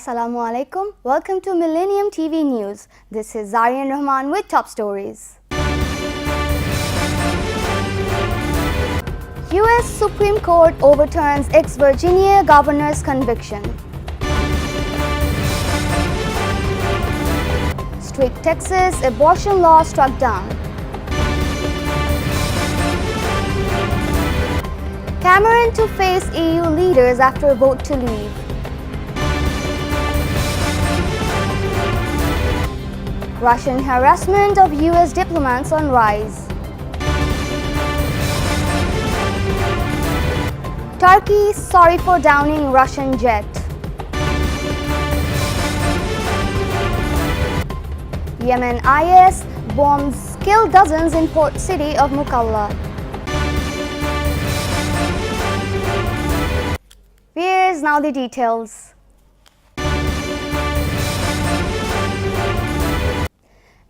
Assalamu alaikum. Welcome to Millennium TV News. This is Zarian Rahman with top stories. US Supreme Court overturns ex-Virginia governor's conviction. Strict Texas abortion law struck down. Cameron to face EU leaders after vote to leave. Russian harassment of US diplomats on rise. Turkey sorry for downing Russian jet. Yemen IS bombs kill dozens in port city of Mukalla. Here's now the details.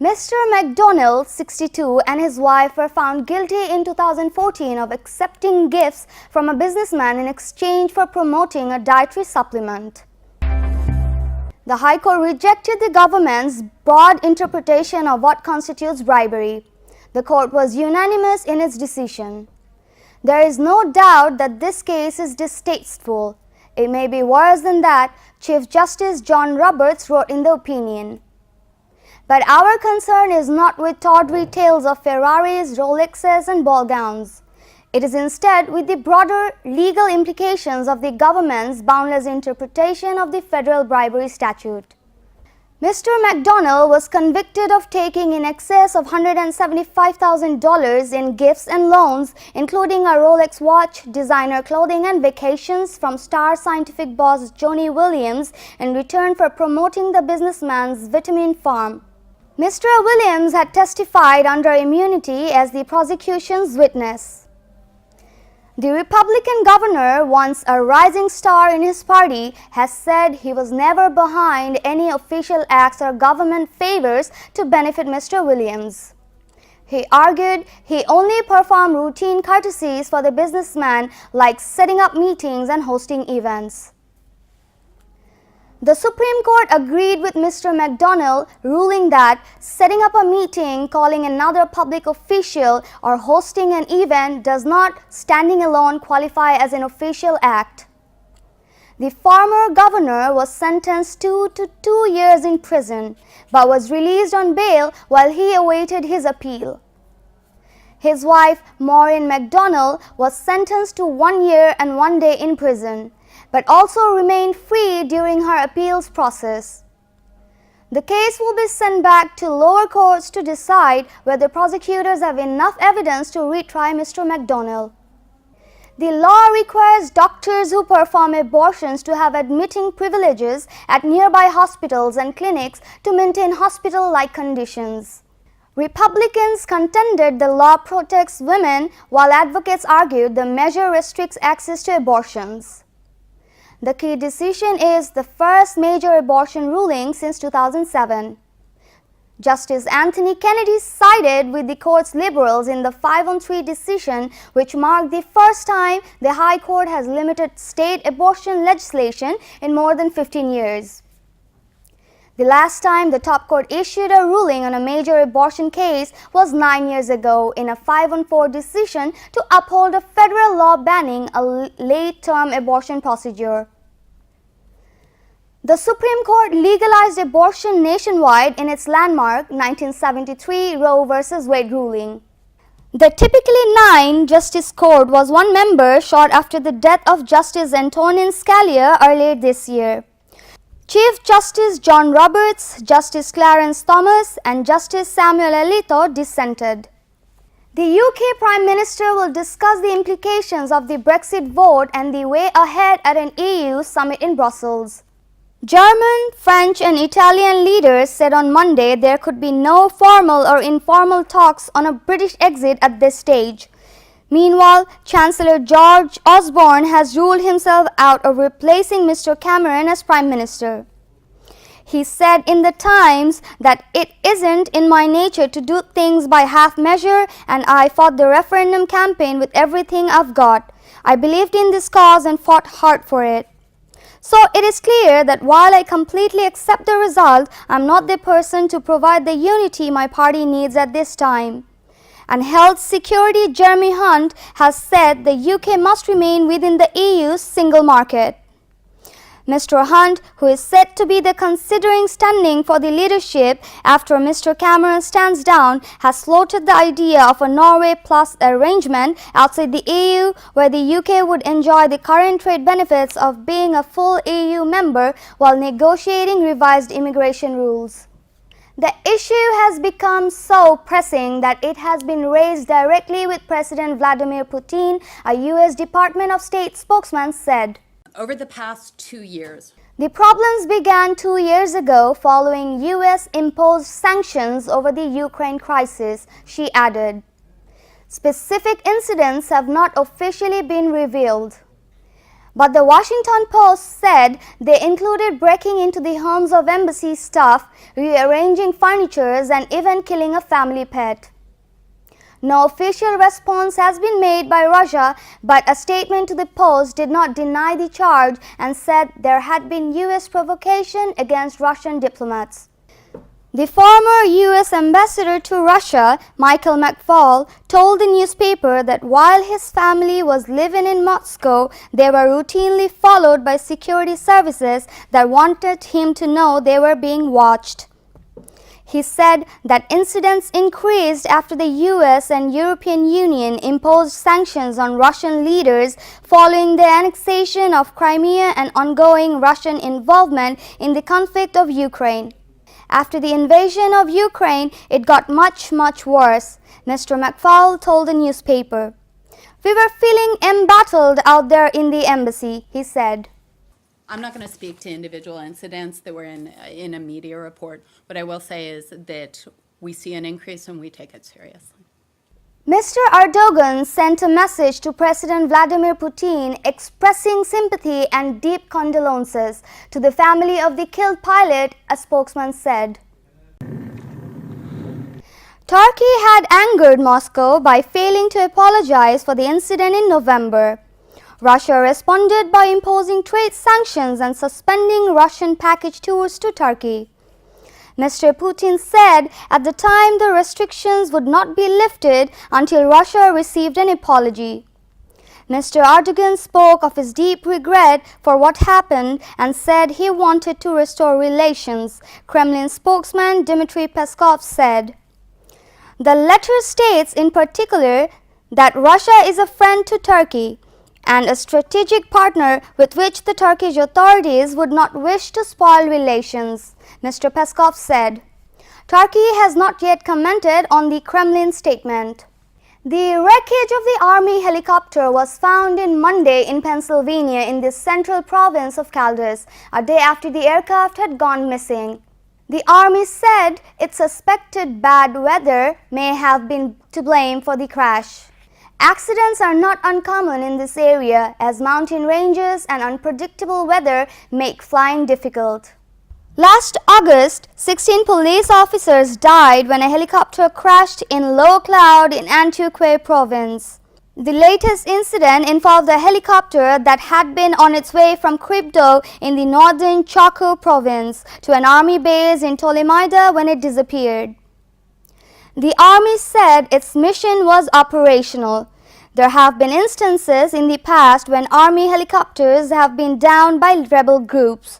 Mr. McDonald, 62, and his wife were found guilty in 2014 of accepting gifts from a businessman in exchange for promoting a dietary supplement. The High Court rejected the government's broad interpretation of what constitutes bribery. The court was unanimous in its decision. There is no doubt that this case is distasteful. It may be worse than that, Chief Justice John Roberts wrote in the opinion. But our concern is not with tawdry tales of Ferraris, Rolexes and ball gowns. It is instead with the broader legal implications of the government's boundless interpretation of the federal bribery statute. Mr. McDonald was convicted of taking in excess of $175,000 in gifts and loans, including a Rolex watch, designer clothing and vacations from Star Scientific boss Joni Williams in return for promoting the businessman's vitamin farm. Mr. Williams had testified under immunity as the prosecution's witness. The Republican governor, once a rising star in his party, has said he was never behind any official acts or government favors to benefit Mr. Williams. He argued he only performed routine courtesies for the businessman like setting up meetings and hosting events. The Supreme Court agreed with Mr. McDonnell, ruling that setting up a meeting, calling another public official, or hosting an event does not, standing alone, qualify as an official act. The former governor was sentenced to 2 years in prison, but was released on bail while he awaited his appeal. His wife, Maureen McDonnell, was sentenced to 1 year and 1 day in prison, but also remained free during her appeals process. The case will be sent back to lower courts to decide whether prosecutors have enough evidence to retry Mr. McDonnell. The law requires doctors who perform abortions to have admitting privileges at nearby hospitals and clinics to maintain hospital-like conditions. Republicans contended the law protects women, while advocates argued the measure restricts access to abortions. The key decision is the first major abortion ruling since 2007. Justice Anthony Kennedy sided with the court's liberals in the 5-3 decision, which marked the first time the High Court has limited state abortion legislation in more than 15 years. The last time the top court issued a ruling on a major abortion case was 9 years ago in a 5-4 decision to uphold a federal law banning a late-term abortion procedure. The Supreme Court legalized abortion nationwide in its landmark 1973 Roe v. Wade ruling. The typically 9-justice court was one member short after the death of Justice Antonin Scalia earlier this year. Chief Justice John Roberts, Justice Clarence Thomas, and Justice Samuel Alito dissented. The UK Prime Minister will discuss the implications of the Brexit vote and the way ahead at an EU summit in Brussels. German, French, and Italian leaders said on Monday there could be no formal or informal talks on a British exit at this stage. Meanwhile, Chancellor George Osborne has ruled himself out of replacing Mr. Cameron as Prime Minister. He said in the Times that it isn't in my nature to do things by half measure, and I fought the referendum campaign with everything I've got. I believed in this cause and fought hard for it. So it is clear that while I completely accept the result, I'm not the person to provide the unity my party needs at this time. And Health Security Jeremy Hunt has said the UK must remain within the EU's single market. Mr. Hunt, who is said to be considering standing for the leadership after Mr. Cameron stands down, has floated the idea of a Norway Plus arrangement outside the EU, where the UK would enjoy the current trade benefits of being a full EU member while negotiating revised immigration rules. The issue has become so pressing that it has been raised directly with President Vladimir Putin, a US Department of State spokesman said. Over the past 2 years, the problems began 2 years ago following US-imposed sanctions over the Ukraine crisis, she added. Specific incidents have not officially been revealed. But the Washington Post said they included breaking into the homes of embassy staff, rearranging furniture, and even killing a family pet. No official response has been made by Russia, but a statement to the Post did not deny the charge and said there had been US provocation against Russian diplomats. The former US ambassador to Russia, Michael McFaul, told the newspaper that while his family was living in Moscow, they were routinely followed by security services that wanted him to know they were being watched. He said that incidents increased after the US and European Union imposed sanctions on Russian leaders following the annexation of Crimea and ongoing Russian involvement in the conflict of Ukraine. After the invasion of Ukraine, it got much worse, Mr. McFaul told the newspaper. We were feeling embattled out there in the embassy, he said. I'm not going to speak to individual incidents that were in a media report. What I will say is that we see an increase and we take it seriously. Mr. Erdogan sent a message to President Vladimir Putin expressing sympathy and deep condolences to the family of the killed pilot, a spokesman said. Turkey had angered Moscow by failing to apologize for the incident in November. Russia responded by imposing trade sanctions and suspending Russian package tours to Turkey. Mr. Putin said at the time the restrictions would not be lifted until Russia received an apology. Mr. Erdogan spoke of his deep regret for what happened and said he wanted to restore relations, Kremlin spokesman Dmitry Peskov said. The letter states in particular that Russia is a friend to Turkey and a strategic partner with which the Turkish authorities would not wish to spoil relations, Mr. Peskov said. Turkey has not yet commented on the Kremlin statement. The wreckage of the Army helicopter was found on Monday in Pennsylvania in the central province of Caldas, a day after the aircraft had gone missing. The Army said it suspected bad weather may have been to blame for the crash. Accidents are not uncommon in this area as mountain ranges and unpredictable weather make flying difficult. Last August, 16 police officers died when a helicopter crashed in low cloud in Antioquia province. The latest incident involved a helicopter that had been on its way from Kripto in the northern Chaco province to an army base in Toledo when it disappeared. The army said its mission was operational. There have been instances in the past when army helicopters have been downed by rebel groups.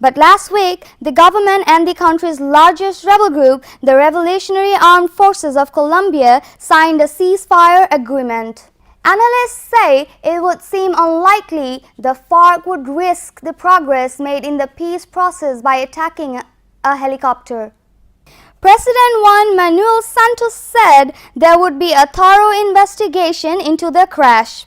But last week, the government and the country's largest rebel group, the Revolutionary Armed Forces of Colombia, signed a ceasefire agreement. Analysts say it would seem unlikely the FARC would risk the progress made in the peace process by attacking a helicopter. President Juan Manuel Santos said there would be a thorough investigation into the crash.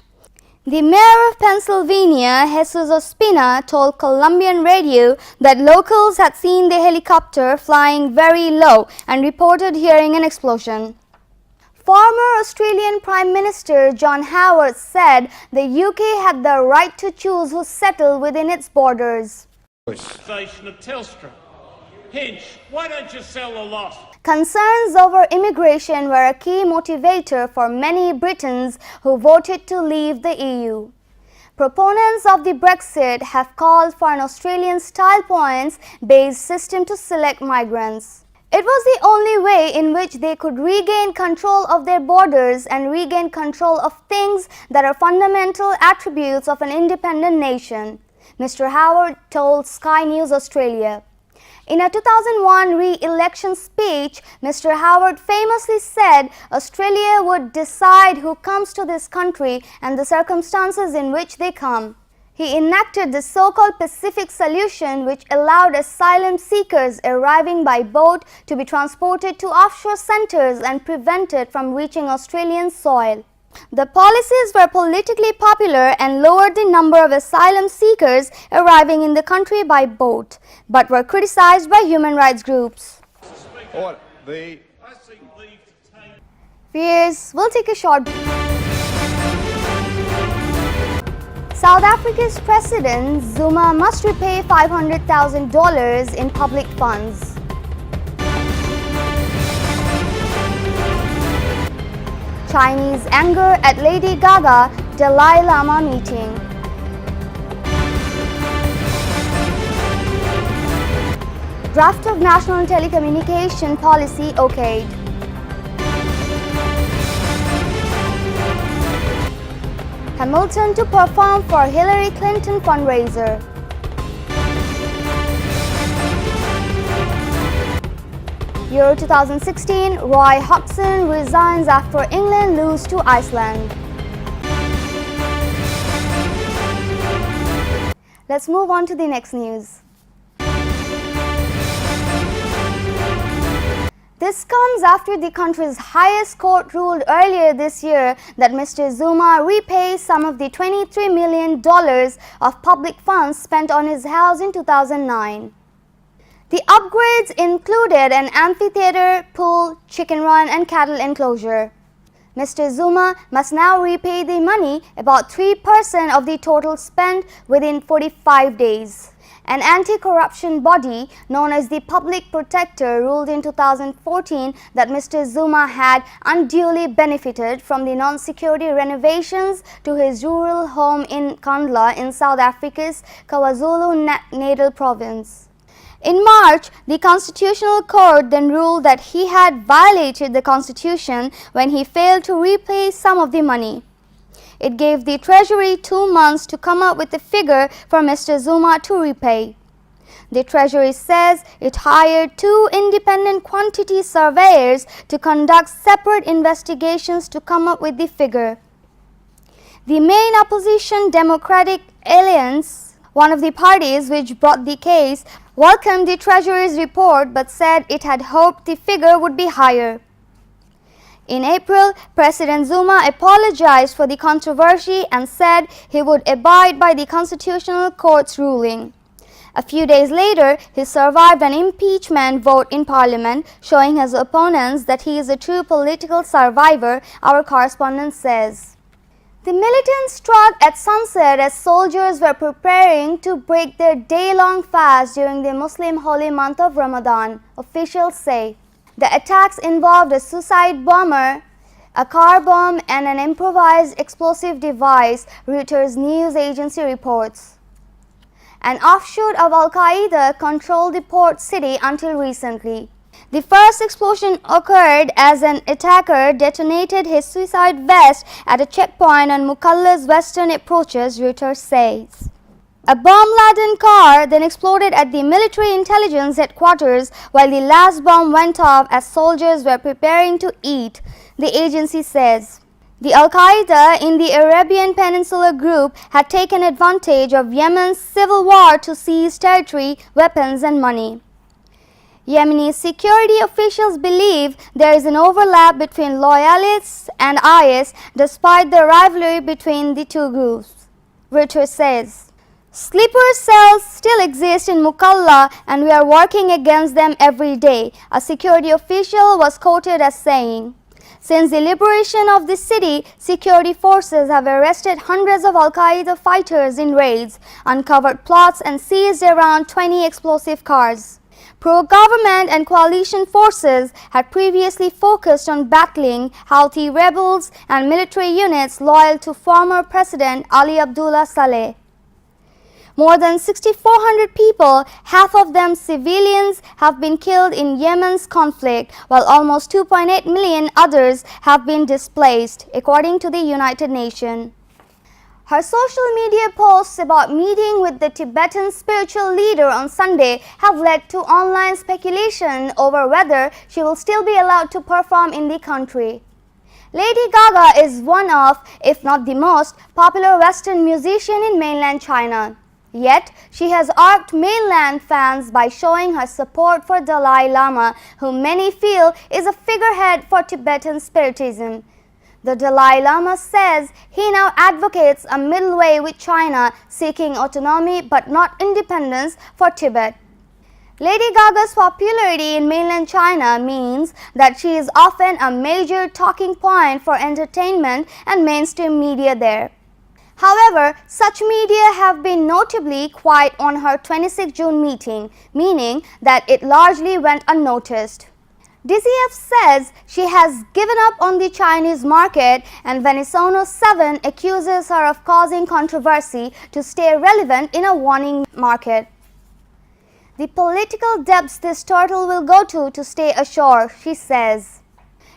The mayor of Pennsylvania, Jesus Ospina, told Colombian radio that locals had seen the helicopter flying very low and reported hearing an explosion. Former Australian Prime Minister John Howard said the UK had the right to choose who settle within its borders. Station of Telstra. Hinch, why don't you sell the lot? Concerns over immigration were a key motivator for many Britons who voted to leave the EU. Proponents of the Brexit have called for an Australian-style points-based system to select migrants. It was the only way in which they could regain control of their borders and regain control of things that are fundamental attributes of an independent nation, Mr. Howard told Sky News Australia. In a 2001 re-election speech, Mr. Howard famously said Australia would decide who comes to this country and the circumstances in which they come. He enacted the so-called Pacific Solution, which allowed asylum seekers arriving by boat to be transported to offshore centres and prevented from reaching Australian soil. The policies were politically popular and lowered the number of asylum seekers arriving in the country by boat, but were criticized by human rights groups. Viewers, we'll take a short break. South Africa's President Zuma must repay $500,000 in public funds. Chinese anger at Lady Gaga Dalai Lama meeting. Draft of National Telecommunication Policy okayed. Hamilton to perform for Hillary Clinton fundraiser. Euro 2016, Roy Hodgson resigns after England lose to Iceland. Let's move on to the next news. This comes after the country's highest court ruled earlier this year that Mr. Zuma repay some of the $23 million of public funds spent on his house in 2009. The upgrades included an amphitheater, pool, chicken run and cattle enclosure. Mr. Zuma must now repay the money, about 3% of the total spent, within 45 days. An anti-corruption body known as the Public Protector ruled in 2014 that Mr. Zuma had unduly benefited from the non-security renovations to his rural home in Kandla in South Africa's KwaZulu-Natal province. In March, the Constitutional Court then ruled that he had violated the Constitution when he failed to repay some of the money. It gave the Treasury 2 months to come up with a figure for Mr. Zuma to repay. The Treasury says it hired 2 independent quantity surveyors to conduct separate investigations to come up with the figure. The main opposition Democratic Alliance, one of the parties which brought the case, welcomed the Treasury's report but said it had hoped the figure would be higher. In April, President Zuma apologized for the controversy and said he would abide by the Constitutional Court's ruling. A few days later, he survived an impeachment vote in Parliament, showing his opponents that he is a true political survivor, our correspondent says. The militants struck at sunset as soldiers were preparing to break their day-long fast during the Muslim holy month of Ramadan, officials say. The attacks involved a suicide bomber, a car bomb, and an improvised explosive device, Reuters news agency reports. An offshoot of Al-Qaeda controlled the port city until recently. The first explosion occurred as an attacker detonated his suicide vest at a checkpoint on Mukalla's western approaches, Reuters says. A bomb-laden car then exploded at the military intelligence headquarters while the last bomb went off as soldiers were preparing to eat, the agency says. The Al-Qaeda in the Arabian Peninsula group had taken advantage of Yemen's civil war to seize territory, weapons and money. Yemeni security officials believe there is an overlap between loyalists and IS despite the rivalry between the two groups, Reuters says. Sleeper cells still exist in Mukalla and we are working against them every day, a security official was quoted as saying. Since the liberation of the city, security forces have arrested hundreds of Al-Qaeda fighters in raids, uncovered plots and seized around 20 explosive cars. Pro-government and coalition forces had previously focused on battling Houthi rebels and military units loyal to former President Ali Abdullah Saleh. More than 6,400 people, half of them civilians, have been killed in Yemen's conflict, while almost 2.8 million others have been displaced, according to the United Nations. Her social media posts about meeting with the Tibetan spiritual leader on Sunday have led to online speculation over whether she will still be allowed to perform in the country. Lady Gaga is one of, if not the most, popular Western musician in mainland China. Yet, she has irked mainland fans by showing her support for Dalai Lama, whom many feel is a figurehead for Tibetan spiritism. The Dalai Lama says he now advocates a middle way with China, seeking autonomy but not independence for Tibet. Lady Gaga's popularity in mainland China means that she is often a major talking point for entertainment and mainstream media there. However, such media have been notably quiet on her 26 June meeting, meaning that it largely went unnoticed. DCF says she has given up on the Chinese market and Venisono 7 accuses her of causing controversy to stay relevant in a waning market. The political depths this turtle will go to stay ashore, she says.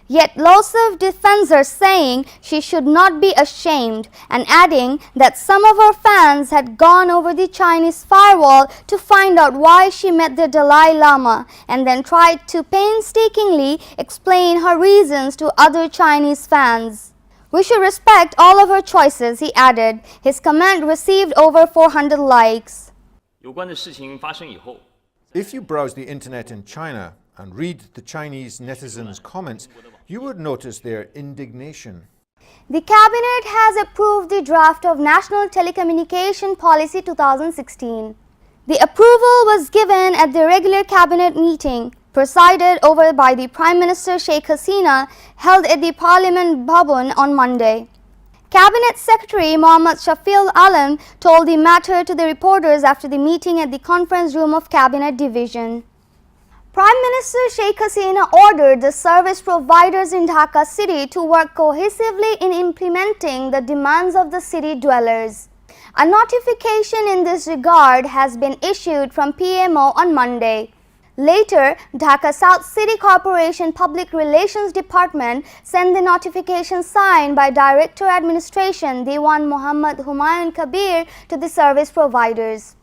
Yet Losov defends her, saying she should not be ashamed, and adding that some of her fans had gone over the Chinese firewall to find out why she met the Dalai Lama, and then tried to painstakingly explain her reasons to other Chinese fans. We should respect all of her choices, he added. His comment received over 400 likes. 有关的事情发生以后， If you browse the internet in China and read the Chinese netizens' comments, you would notice their indignation. The Cabinet has approved the draft of National Telecommunication Policy 2016. The approval was given at the regular Cabinet meeting. presided over by the Prime Minister Sheikh Hasina, held at the Parliament Bhavan on Monday. Cabinet Secretary Mohammad Shafiul Alam told the matter to the reporters after the meeting at the conference room of Cabinet Division. Prime Minister Sheikh Hasina ordered the service providers in Dhaka city to work cohesively in implementing the demands of the city dwellers. A notification in this regard has been issued from PMO on Monday. Later, Dhaka South City Corporation Public Relations Department sent the notification signed by Director Administration Dewan Muhammad Humayun Kabir to the service providers.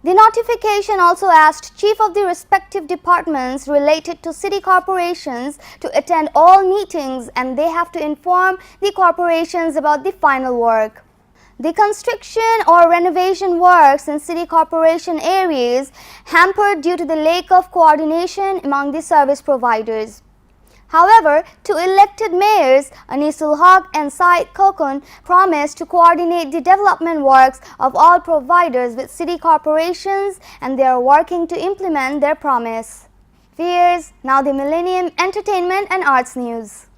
The notification also asked chief of the respective departments related to city corporations to attend all meetings, and they have to inform the corporations about the final work. The construction or renovation works in city corporation areas hampered due to the lack of coordination among the service providers. However, two elected mayors, Anisul Haq and Said Kokun, promised to coordinate the development works of all providers with city corporations, and they are working to implement their promise. Viewers, now the Millennium Entertainment and Arts News.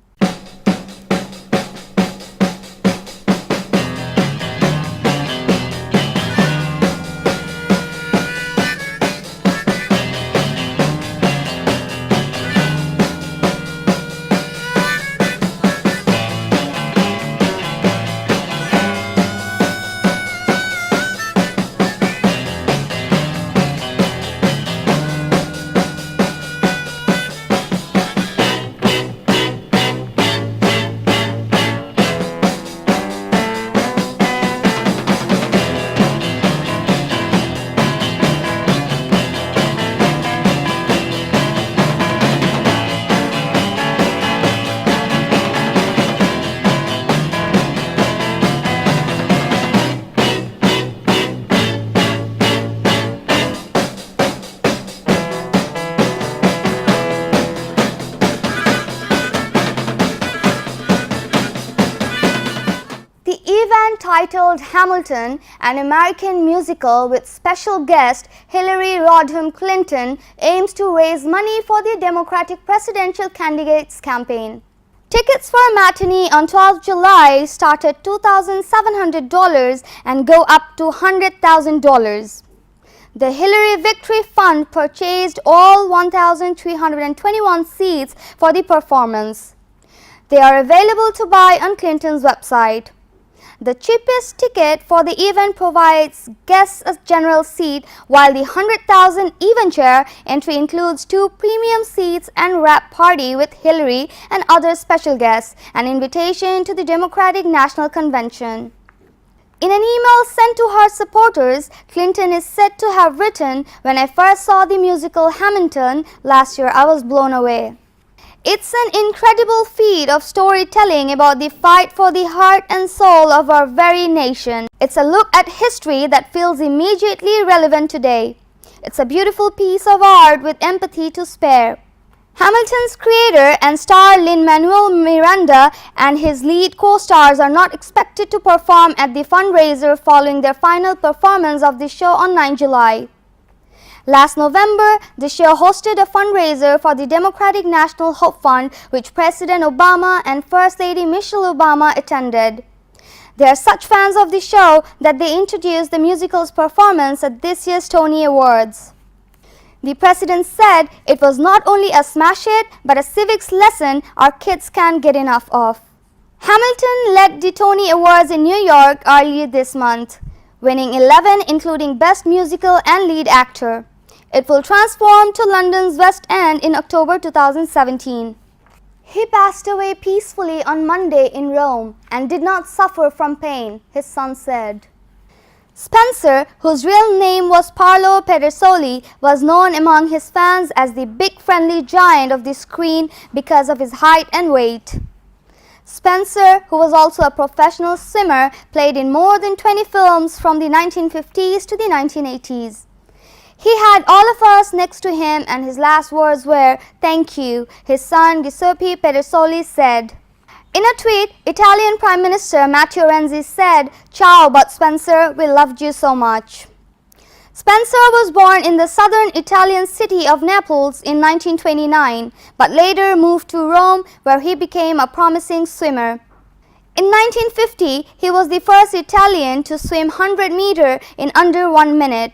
Titled Hamilton, an American musical with special guest Hillary Rodham Clinton, aims to raise money for the Democratic presidential candidate's campaign. Tickets for a matinee on 12 July start at $2,700 and go up to $100,000. The Hillary Victory Fund purchased all 1,321 seats for the performance. They are available to buy on Clinton's website. The cheapest ticket for the event provides guests a general seat, while the 100,000 even chair entry includes 2 premium seats and wrap party with Hillary and other special guests, an invitation to the Democratic National Convention. In an email sent to her supporters, Clinton is said to have written, "When I first saw the musical Hamilton last year, I was blown away. It's an incredible feat of storytelling about the fight for the heart and soul of our very nation. It's a look at history that feels immediately relevant today. It's a beautiful piece of art with empathy to spare." Hamilton's creator and star Lin-Manuel Miranda and his lead co-stars are not expected to perform at the fundraiser following their final performance of the show on 9 July. Last November, the show hosted a fundraiser for the Democratic National Hope Fund, which President Obama and First Lady Michelle Obama attended. They are such fans of the show that they introduced the musical's performance at this year's Tony Awards. The president said it was not only a smash hit, but a civics lesson our kids can't get enough of. Hamilton led the Tony Awards in New York earlier this month, winning 11, including Best Musical and Lead Actor. It will transform to London's West End in October 2017. He passed away peacefully on Monday in Rome and did not suffer from pain, his son said. Spencer, whose real name was Paolo Pedersoli, was known among his fans as the big friendly giant of the screen because of his height and weight. Spencer, who was also a professional swimmer, played in more than 20 films from the 1950s to the 1980s. He had all of us next to him, and his last words were, "Thank you," his son Giuseppe Pedersoli said. In a tweet, Italian Prime Minister Matteo Renzi said, "Ciao, but Spencer, we loved you so much." Spencer was born in the southern Italian city of Naples in 1929, but later moved to Rome, where he became a promising swimmer. In 1950, he was the first Italian to swim 100 meters in under 1 minute.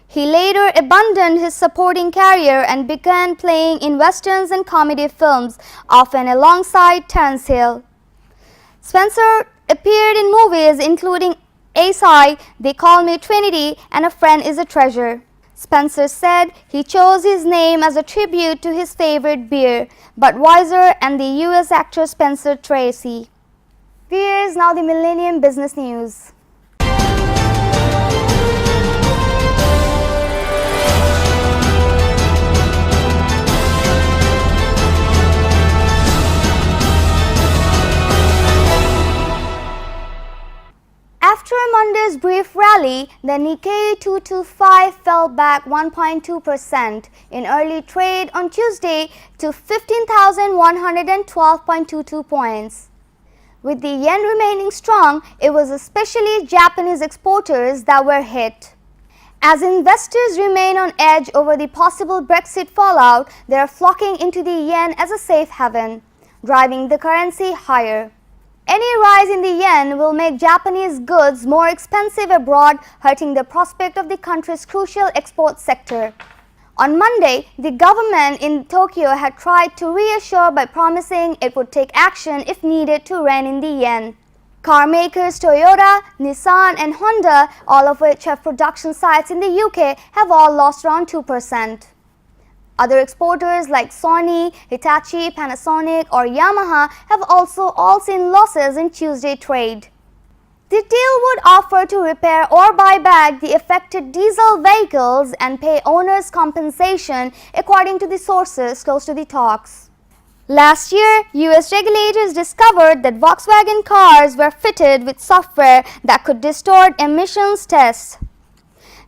He later abandoned his supporting career and began playing in westerns and comedy films, often alongside Terence Hill. Spencer appeared in movies including ASI, They Call Me Trinity, and A Friend is a Treasure. Spencer said he chose his name as a tribute to his favorite beer, Budweiser, and the US actor Spencer Tracy. Here's now the Millennium Business News. After Monday's brief rally, the Nikkei 225 fell back 1.2% in early trade on Tuesday to 15,112.22 points. With the yen remaining strong, it was especially Japanese exporters that were hit. As investors remain on edge over the possible Brexit fallout, they are flocking into the yen as a safe haven, driving the currency higher. Any rise in the yen will make Japanese goods more expensive abroad, hurting the prospect of the country's crucial export sector. On Monday, the government in Tokyo had tried to reassure by promising it would take action if needed to rein in the yen. Car makers Toyota, Nissan and Honda, all of which have production sites in the UK, have all lost around 2%. Other exporters like Sony, Hitachi, Panasonic or Yamaha have also all seen losses in Tuesday trade. The deal would offer to repair or buy back the affected diesel vehicles and pay owners compensation, according to the sources close to the talks. Last year, US regulators discovered that Volkswagen cars were fitted with software that could distort emissions tests.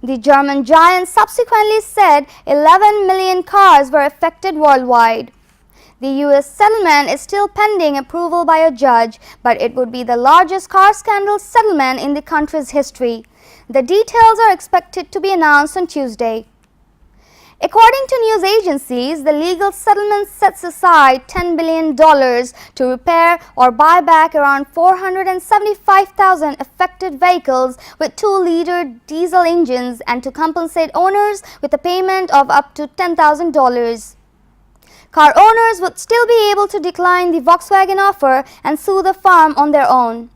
The German giant subsequently said 11 million cars were affected worldwide. The US settlement is still pending approval by a judge, but it would be the largest car scandal settlement in the country's history. The details are expected to be announced on Tuesday. According to news agencies, the legal settlement sets aside $10 billion to repair or buy back around 475,000 affected vehicles with 2-liter diesel engines and to compensate owners with a payment of up to $10,000. Car owners would still be able to decline the Volkswagen offer and sue the firm on their own.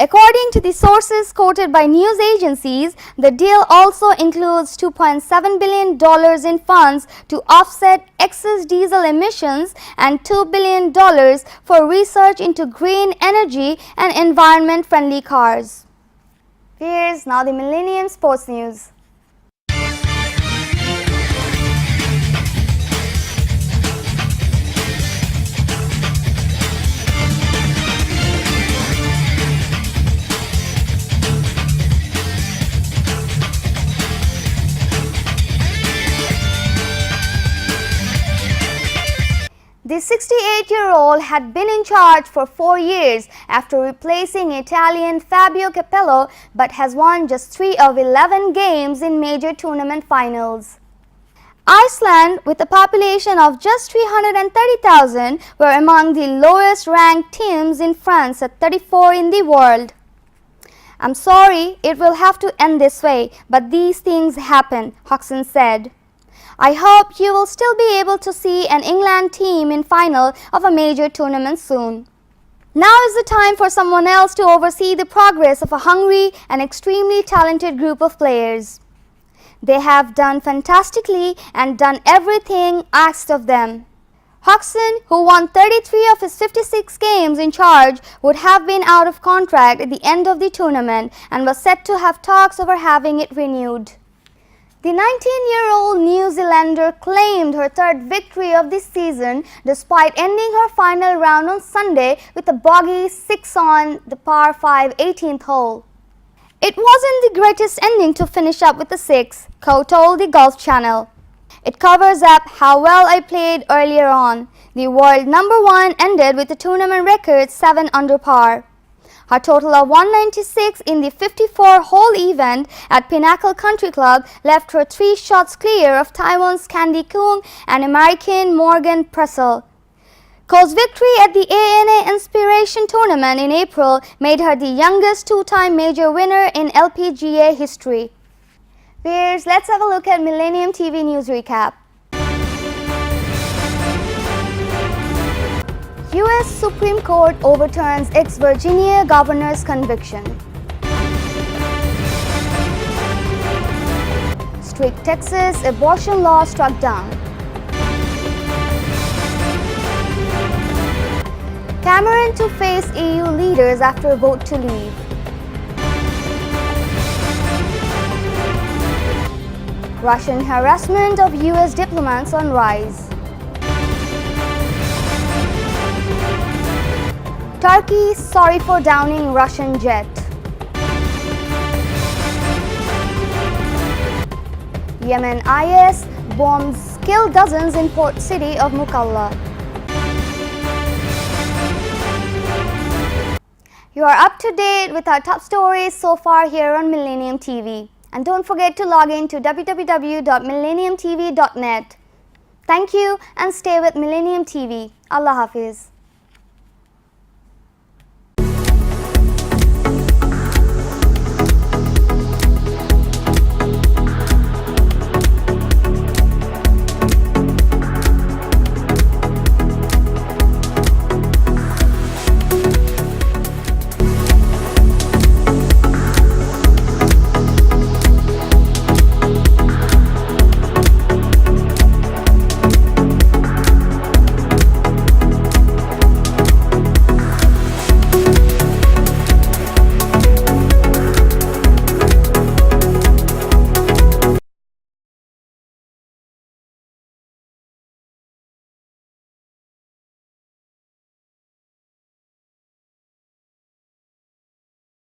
According to the sources quoted by news agencies, the deal also includes $2.7 billion in funds to offset excess diesel emissions and $2 billion for research into green energy and environment-friendly cars. Here's now the Millennium Sports News. The 68-year-old had been in charge for 4 years after replacing Italian Fabio Capello, but has won just 3 of 11 games in major tournament finals. Iceland, with a population of just 330,000, were among the lowest ranked teams in France at 34 in the world. "I'm sorry, it will have to end this way, but these things happen," Hodgson said. "I hope you will still be able to see an England team in final of a major tournament soon." Now is the time for someone else to oversee the progress of a hungry and extremely talented group of players. They have done fantastically and done everything asked of them. Hodgson, who won 33 of his 56 games in charge, would have been out of contract at the end of the tournament and was set to have talks over having it renewed. The 19-year-old New Zealander claimed her third victory of the season despite ending her final round on Sunday with a bogey 6 on the par 5 18th hole. "It wasn't the greatest ending to finish up with a 6, Ko told the Golf Channel. "It covers up how well I played earlier on. The world number 1 ended with a tournament record 7 under par. Her total of 196 in the 54-hole event at Pinnacle Country Club left her 3 shots clear of Taiwan's Candy Kung and American Morgan Pressel. Ko's victory at the ANA Inspiration Tournament in April made her the youngest 2-time major winner in LPGA history. Viewers, let's have a look at Millennium TV News Recap. U.S. Supreme Court overturns ex-Virginia governor's conviction. Strict Texas abortion law struck down. Cameron to face EU leaders after vote to leave. Russian harassment of U.S. diplomats on rise. Turkey sorry for downing Russian jet. Yemen IS bombs kill dozens in port city of Mukalla. You are up to date with our top stories so far here on Millennium TV. And don't forget to log in to www.millenniumtv.net. Thank you and stay with Millennium TV. Allah Hafiz.